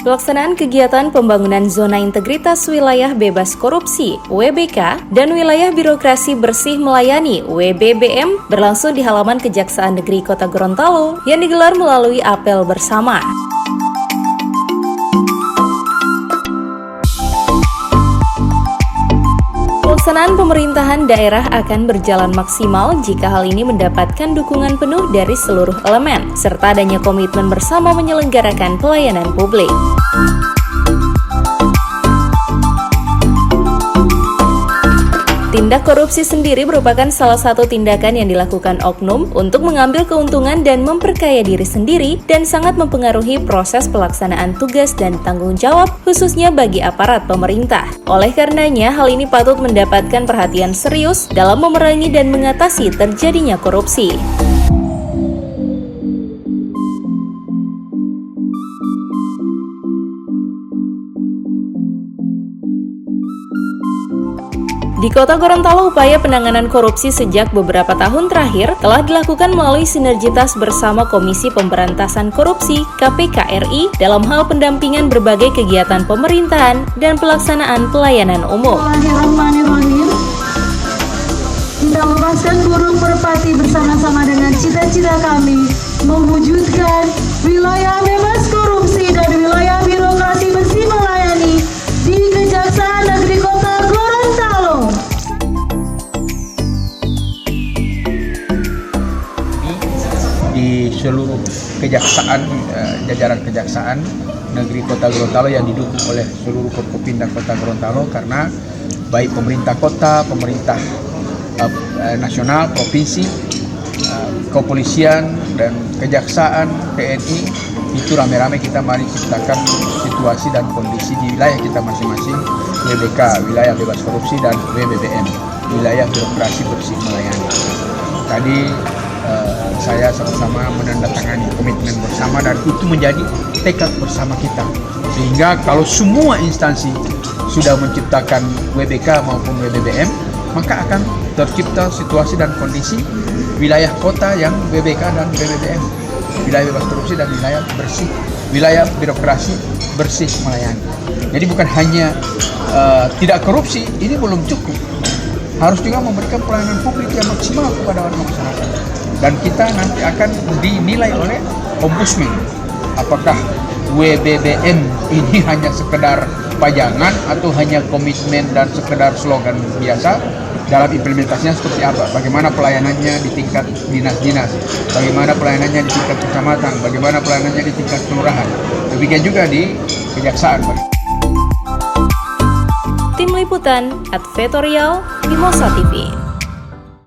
Pelaksanaan kegiatan pembangunan Zona Integritas Wilayah Bebas Korupsi (WBK) dan Wilayah Birokrasi Bersih Melayani (WBBM) berlangsung di halaman Kejaksaan Negeri Kota Gorontalo yang digelar melalui apel bersama. Pelaksanaan pemerintahan daerah akan berjalan maksimal jika hal ini mendapatkan dukungan penuh dari seluruh elemen, serta adanya komitmen bersama menyelenggarakan pelayanan publik. Tindak korupsi sendiri merupakan salah satu tindakan yang dilakukan oknum untuk mengambil keuntungan dan memperkaya diri sendiri dan sangat mempengaruhi proses pelaksanaan tugas dan tanggung jawab khususnya bagi aparat pemerintah. Oleh karenanya, hal ini patut mendapatkan perhatian serius dalam memerangi dan mengatasi terjadinya korupsi. Di Kota Gorontalo, upaya penanganan korupsi sejak beberapa tahun terakhir telah dilakukan melalui sinergitas bersama Komisi Pemberantasan Korupsi (KPK) RI dalam hal pendampingan berbagai kegiatan pemerintahan dan pelaksanaan pelayanan umum. Kita lepaskan burung merpati bersama-sama dengan cita-cita kami mewujudkan wilayah bebas korupsi dan wilayah birokrasi bersih melayani di Kejaksaan Negeri Kota Gorontalo. Di seluruh kejaksaan, jajaran kejaksaan negeri Kota Gorontalo yang didukung oleh seluruh Forkopimda Kota Gorontalo, karena baik pemerintah kota, pemerintah nasional, provinsi, kepolisian dan kejaksaan, TNI, itu rame-rame kita mari ciptakan situasi dan kondisi di wilayah kita masing-masing, WBK, wilayah bebas korupsi, dan WBBM, wilayah birokrasi bersih melayani. Tadi saya sama-sama menandatangani komitmen bersama dan itu menjadi tekad bersama kita, sehingga kalau semua instansi sudah menciptakan WBK maupun WBBM, maka akan tercipta situasi dan kondisi wilayah kota yang WBK dan WBBM, wilayah bebas korupsi dan wilayah bersih, wilayah birokrasi bersih melayani. Jadi bukan hanya tidak korupsi, ini belum cukup, harus juga memberikan pelayanan publik yang maksimal kepada warga masyarakat. Dan kita nanti akan dinilai oleh Ombudsman, apakah WBBM ini hanya sekedar pajangan atau hanya komitmen dan sekedar slogan biasa. Dalam implementasinya seperti apa, bagaimana pelayanannya di tingkat dinas-dinas, bagaimana pelayanannya di tingkat kecamatan, bagaimana pelayanannya di tingkat kelurahan, demikian juga di kejaksaan. Tim Liputan, Advertorial, Mimosa TV.